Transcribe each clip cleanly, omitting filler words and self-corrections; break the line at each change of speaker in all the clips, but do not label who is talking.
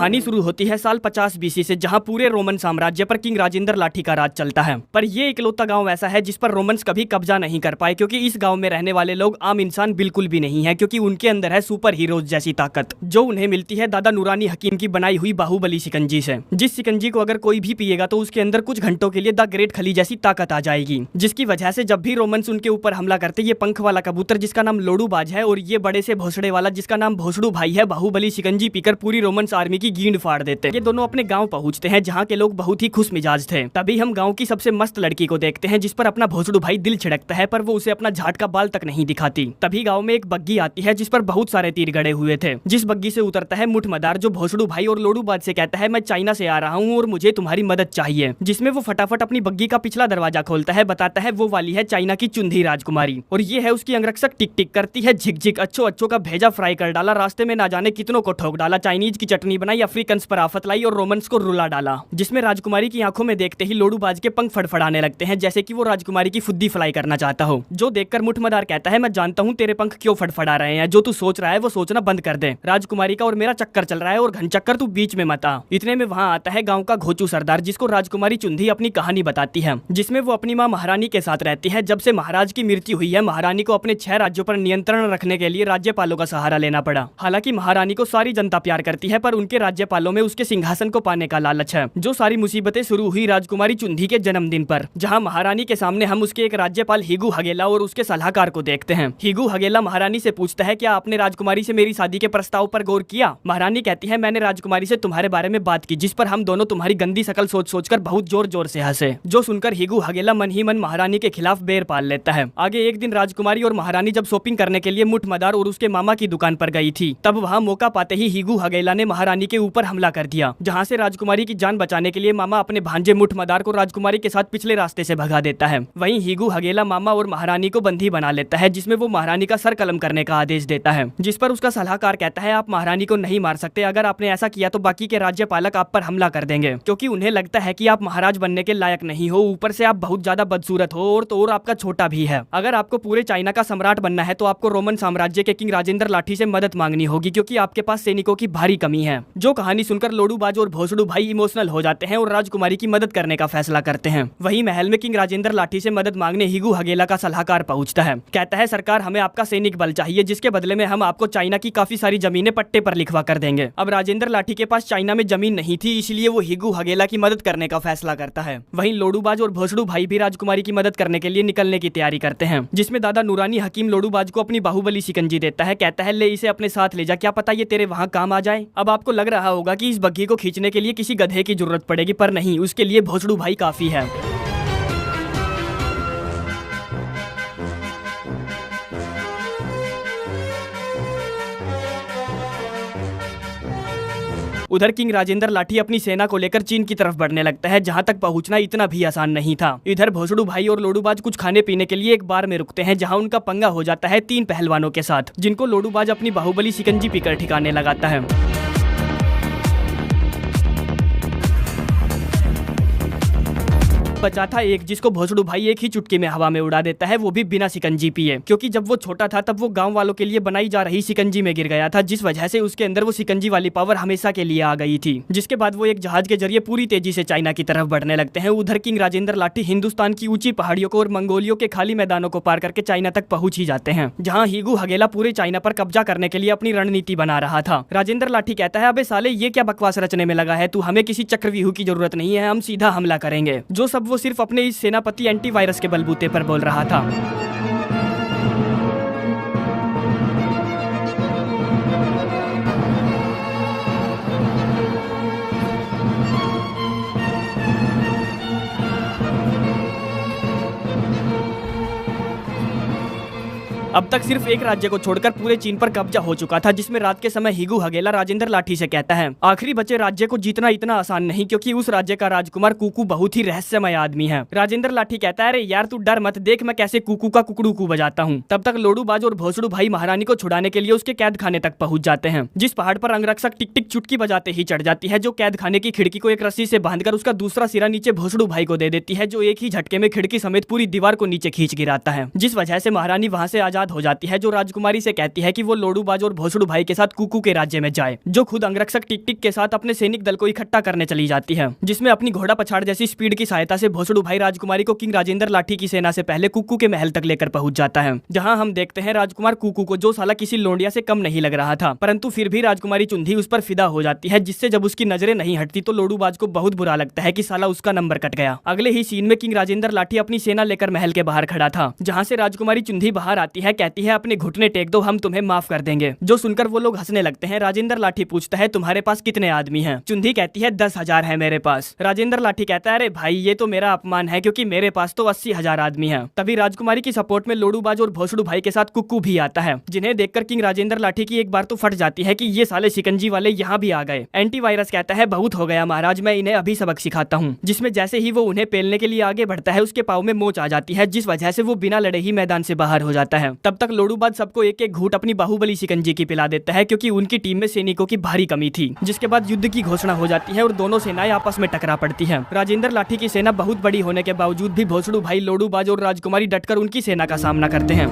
कहानी शुरू होती है साल 50 बीसी से, जहां पूरे रोमन साम्राज्य पर किंग राजेंद्र लाठी का राज चलता है। पर ये इकलौता गांव ऐसा है जिस पर रोमन्स कभी कब्जा नहीं कर पाए, क्योंकि इस गांव में रहने वाले लोग आम इंसान बिल्कुल भी नहीं है, क्योंकि उनके अंदर है सुपर हीरोज जैसी ताकत, जो उन्हें मिलती है दादा नूरानी हकीम की बनाई हुई बाहुबली शिकंजी से। जिस शिकंजी को अगर कोई भी पिएगा तो उसके अंदर कुछ घंटों के लिए द ग्रेट खली जैसी ताकत आ जाएगी, जिसकी वजह से जब भी रोमन्स उनके ऊपर हमला करते, ये पंख वाला कबूतर जिसका नाम लोडूबाज है और ये बड़े से भोसड़े वाला जिसका नाम भोसड़ू भाई है, बाहुबली शिकंजी पीकर पूरी रोमन्स आर्मी की गींड फाड़ देते। ये दोनों अपने गांव पहुंचते हैं जहां के लोग बहुत ही खुश मिजाज थे। तभी हम गांव की सबसे मस्त लड़की को देखते हैं जिस पर अपना भोसड़ू भाई दिल छिड़कता है, पर वो उसे अपना झाट का बाल तक नहीं दिखाती। तभी गांव में एक बग्गी आती है जिस पर बहुत सारे तीर गड़े हुए थे। जिस बग्गी से उतरता है मुठ मदार, जो भोसड़ू भाई और लोडूबाज से कहता है मैं चाइना से आ रहा हूँ और मुझे तुम्हारी मदद चाहिए। जिसमें वो फटाफट अपनी बग्गी का पिछला दरवाजा खोलता है, बताता है वो वाली है चाइना की चुंधी राजकुमारी और ये है उसकी अंगरक्षक। टिक टिक करती है झिक झिक, अच्छो अच्छो का भेजा फ्राई कर डाला, रास्ते में ना जाने कितनों को ठोक डाला, चाइनीज की चटनी बनाई, अफ्रीकन पर आफत लाई और रोमन्स को रुला डाला। जिसमें राजकुमारी की आंखों में देखते ही लोडूबाज के पंख फड़फड़ाने लगते हैं, जैसे कि वो राजकुमारी की फुद्दी फ्लाई करना चाहता हो। जो देखकर मुठमदार कहता है मैं जानता हूँ तेरे पंख क्यों फड़फड़ा रहे हैं, जो तू सोच रहा है वो सोचना बंद कर दे। राजकुमारी का और मेरा चक्कर चल रहा है और घन चक्कर तू बीच में मत आ। इतने में वहाँ आता है गाँव का घोचू सरदार, जिसको राजकुमारी चुंधी अपनी कहानी बताती है, जिसमें वो अपनी माँ महारानी के साथ रहती है। जब से महाराज की मृत्यु हुई है, महारानी को अपने 6 राज्यों पर नियंत्रण रखने के लिए राज्यपालों का सहारा लेना पड़ा। हालांकि महारानी को सारी जनता प्यार करती है, पर उनके राज्यपालों में उसके सिंहासन को पाने का लालच है। जो सारी मुसीबतें शुरू हुई राजकुमारी चुंधी के जन्मदिन पर, जहां महारानी के सामने हम उसके एक राज्यपाल हिगू हगेला और उसके सलाहकार को देखते हैं। हिगू हगेला महारानी से पूछता है क्या आपने राजकुमारी से मेरी शादी के प्रस्ताव पर गौर किया। महारानी कहती है मैंने राजकुमारी से तुम्हारे बारे में बात की, जिस पर हम दोनों तुम्हारी गंदी शकल सोच सोचकर बहुत जोर जोर से हंसे। जो सुनकर हिगू हगेला मन ही मन महारानी के खिलाफ बेर पाल लेता है। आगे एक दिन राजकुमारी और महारानी जब शॉपिंग करने के लिए मुठ मदार और उसके मामा की दुकान पर गई थी, तब वहाँ मौका पाते ही हिगू हगेला ने महारानी के ऊपर हमला कर दिया, जहाँ से राजकुमारी की जान बचाने के लिए मामा अपने भांजे मुठ मदार को राजकुमारी के साथ पिछले रास्ते से भगा देता है। वहीं हिगू हगेला मामा और महारानी को बंदी बना लेता है, जिसमें वो महारानी का सर कलम करने का आदेश देता है। जिस पर उसका सलाहकार कहता है आप महारानी को नहीं मार सकते, अगर आपने ऐसा किया तो बाकी के राज्यपालक आप पर हमला कर देंगे, क्योंकि उन्हें लगता है कि आप महाराज बनने के लायक नहीं हो, ऊपर से आप बहुत ज्यादा बदसूरत हो और तो और आपका छोटा भी है। अगर आपको पूरे चाइना का सम्राट बनना है तो आपको रोमन साम्राज्य के किंग राजेंद्र लाठी से मदद मांगनी होगी, क्योंकि आपके पास सैनिकों की भारी कमी है। जो कहानी सुनकर लोडूबाज और भोसड़ू भाई इमोशनल हो जाते हैं और राजकुमारी की मदद करने का फैसला करते हैं। वहीं महल में किंग राजेंद्र लाठी से मदद मांगने हिगू हगेला का सलाहकार पहुंचता है। कहता है सरकार हमें आपका सैनिक बल चाहिए, जिसके बदले में हम आपको चाइना की काफी सारी जमीनें पट्टे पर लिखवा कर देंगे। अब राजेंद्र लाठी के पास चाइना में जमीन नहीं थी, इसलिए वो हिगू हगेला की मदद करने का फैसला करता है। वहीं लोडूबाज और भोसड़ू भाई भी राजकुमारी की मदद करने के लिए निकलने की तैयारी करते हैं, जिसमें दादा नूरानी हकीम लोडूबाज को अपनी बाहुबली शिकंजी देता है। कहता है ले इसे अपने साथ ले जा, क्या पता ये तेरे वहाँ काम आ जाए। अब आपको लग रहा होगा कि इस बग्घी को खींचने के लिए किसी गधे की जरूरत पड़ेगी, पर नहीं, उसके लिए भोसड़ू भाई काफी है। उधर किंग राजेंद्र लाठी अपनी सेना को लेकर चीन की तरफ बढ़ने लगता है, जहां तक पहुंचना इतना भी आसान नहीं था। इधर भोसड़ू भाई और लोडूबाज कुछ खाने पीने के लिए एक बार में रुकते हैं, जहां उनका पंगा हो जाता है 3 पहलवानों के साथ, जिनको लोडूबाज अपनी बाहुबली शिकंजी पीकर ठिकाने लगाता है। बचा था एक, जिसको भोसड़ू भाई एक ही चुटकी में हवा में उड़ा देता है, वो भी बिना शिकंजी पिए, क्योंकि जब वो छोटा था तब वो गांव वालों के लिए बनाई जा रही शिकंजी में गिर गया था, जिस वजह से उसके अंदर वो शिकंजी वाली पावर हमेशा के लिए आ गई थी। जिसके बाद वो एक जहाज के जरिए पूरी तेजी से चाइना की तरफ बढ़ने लगते हैं। उधर किंग राजेंद्र लाठी हिंदुस्तान की ऊंची पहाड़ियों को और मंगोलियों के खाली मैदानों को पार करके चाइना तक पहुंच ही जाते हैं, जहाँ हिगू हगेला पूरे चाइना पर कब्जा करने के लिए अपनी रणनीति बना रहा था। राजेंद्र लाठी कहता है अबे साले ये क्या बकवास रचने में लगा है तू, हमें किसी चक्रव्यूह की जरूरत नहीं है, हम सीधा हमला करेंगे। जो सब वो सिर्फ अपने इस सेनापति एंटीवायरस के बलबूते पर बोल रहा था। अब तक सिर्फ एक राज्य को छोड़कर पूरे चीन पर कब्जा हो चुका था, जिसमें रात के समय हिगू हगेला राजेंद्र लाठी से कहता है आखिरी बचे राज्य को जीतना इतना आसान नहीं, क्योंकि उस राज्य का राजकुमार कुकू बहुत ही रहस्यमय आदमी है। राजेंद्र लाठी कहता है अरे यार तू डर मत, देख मैं कैसे कुकू का कुकड़ू बजाता हूँ। तब तक लोडूबाज और भोसड़ू भाई महारानी को छुड़ाने के लिए उसके कैद खाने तक पहुंच जाते हैं, जिस पहाड़ पर अंगरक्षक टिक टिक चुटकी बजाते ही चढ़ जाती है, जो कैद खाने की खिड़की को एक रस्सी से बांधकर उसका दूसरा सिरा नीचे भोसड़ू भाई को दे देती है, जो एक ही झटके में खिड़की समेत पूरी दीवार को नीचे खींच गिराता है, जिस वजह से महारानी वहाँ से आजाद याद हो जाती है, जो राजकुमारी से कहती है कि वो लोडूबाज और भोसड़ू भाई के साथ कुकू के राज्य में जाए, जो खुद अंगरक्षक टिक टिक के साथ अपने सैनिक दल को इकट्ठा करने चली जाती है, जिसमें अपनी घोड़ा पछाड़ जैसी स्पीड की सहायता से भोसड़ू भाई राजकुमारी को किंग राजेंद्र लाठी की सेना से पहले कुकू के महल तक लेकर पहुंच जाता है, जहां हम देखते हैं राजकुमार कुकू को, जो साला किसी लोंडिया से कम नहीं लग रहा था, परंतु फिर भी राजकुमारी चुंधी उस पर फिदा हो जाती है, जिससे जब उसकी नजरें नहीं हटती तो लोडूबाज को बहुत बुरा लगता है कि साला उसका नंबर कट गया। अगले ही सीन में किंग राजेंद्र लाठी अपनी सेना लेकर महल के बाहर खड़ा था, जहां से राजकुमारी चुंधी बाहर आती है, कहती है अपने घुटने टेक दो, हम तुम्हें माफ कर देंगे, जो सुनकर वो लोग हंसने लगते हैं। राजेंद्र लाठी पूछता है तुम्हारे पास कितने आदमी हैं? चुंधी कहती है 10,000 है मेरे पास। राजेंद्र लाठी कहता है अरे भाई ये तो मेरा अपमान है, क्योंकि मेरे पास तो 80,000 आदमी हैं। तभी राजकुमारी की सपोर्ट में लोडूबाज और भोसड़ू भाई के साथ कुक्कू भी आता है, जिन्हें देखकर किंग राजेंद्र लाठी की एक बार तो फट जाती है कि ये साले शिकंजी वाले यहाँ भी आ गए। एंटीवायरस कहता है बहुत हो गया महाराज, मैं इन्हें अभी सबक सिखाता हूँ, जिसमें जैसे ही वो उन्हें पेलने के लिए आगे बढ़ता है उसके पाँव में मोच आ जाती है, जिस वजह से वो बिना लड़े ही मैदान से बाहर हो जाता है। तब तक लोडूबाज सबको एक एक घूंट अपनी बाहुबली शिकंजी की पिला देता है, क्योंकि उनकी टीम में सैनिकों की भारी कमी थी, जिसके बाद युद्ध की घोषणा हो जाती है और दोनों सेनाएं आपस में टकरा पड़ती है। राजेंद्र लाठी की सेना बहुत बड़ी होने के बावजूद भी भोसड़ू भाई, लोडूबाज और राजकुमारी डटकर उनकी सेना का सामना करते हैं।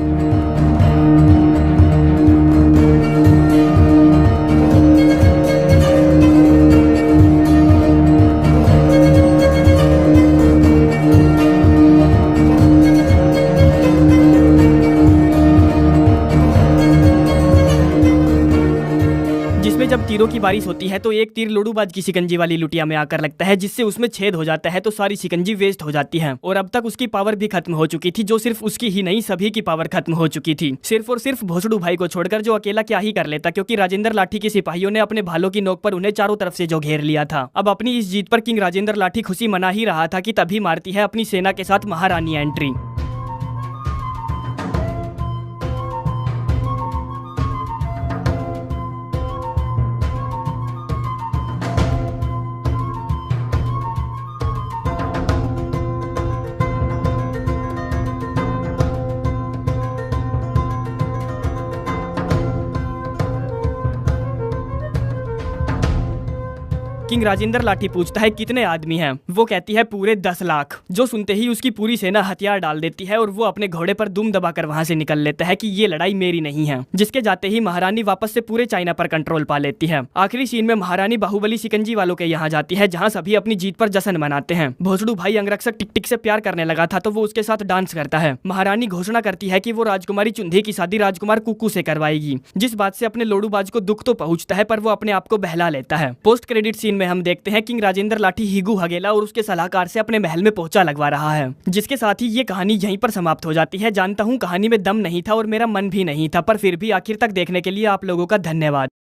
जब तीरों की बारिश होती है तो एक तीर लोडूबाज की शिकंजी वाली लुटिया में आकर लगता है, जिससे उसमें छेद हो जाता है, तो सारी शिकंजी वेस्ट हो जाती है और अब तक उसकी पावर भी खत्म हो चुकी थी, जो सिर्फ उसकी ही नहीं सभी की पावर खत्म हो चुकी थी, सिर्फ और सिर्फ भोसड़ू भाई को छोड़कर, जो अकेला क्या ही कर लेता, क्योंकि राजेंद्र लाठी के सिपाहियों ने अपने भालों की नोक पर उन्हें चारों तरफ से जो घेर लिया था। अब अपनी इस जीत पर किंग राजेंद्र लाठी खुशी मना ही रहा था कि तभी मारती है अपनी सेना के साथ महारानी एंट्री। किंग राजेंद्र लाठी पूछता है कितने आदमी हैं? वो कहती है पूरे 10 लाख, जो सुनते ही उसकी पूरी सेना हथियार डाल देती है और वो अपने घोड़े पर दुम दबाकर वहां से निकल लेता है कि ये लड़ाई मेरी नहीं है, जिसके जाते ही महारानी वापस से पूरे चाइना पर कंट्रोल पा लेती है। आखिरी सीन में महारानी बाहुबली शिकंजी वालों के यहाँ जाती है, जहाँ सभी अपनी जीत पर जश्न मनाते हैं। भोसड़ू भाई अंगरक्षक टिक टिक से प्यार करने लगा था, तो वो उसके साथ डांस करता है। महारानी घोषणा करती है कि वो राजकुमारी चुंधी की शादी राजकुमार कुकू से करवाएगी, जिस बात से अपने लोडूबाज को दुख तो पहुंचता है, पर वो अपने आप को बहला लेता है। पोस्ट क्रेडिट सीन में हम देखते हैं किंग राजेंद्र लाठी हिगू हगेला और उसके सलाहकार से अपने महल में पोंछा लगवा रहा है, जिसके साथ ही ये कहानी यहीं पर समाप्त हो जाती है। जानता हूँ कहानी में दम नहीं था और मेरा मन भी नहीं था, पर फिर भी आखिर तक देखने के लिए आप लोगों का धन्यवाद।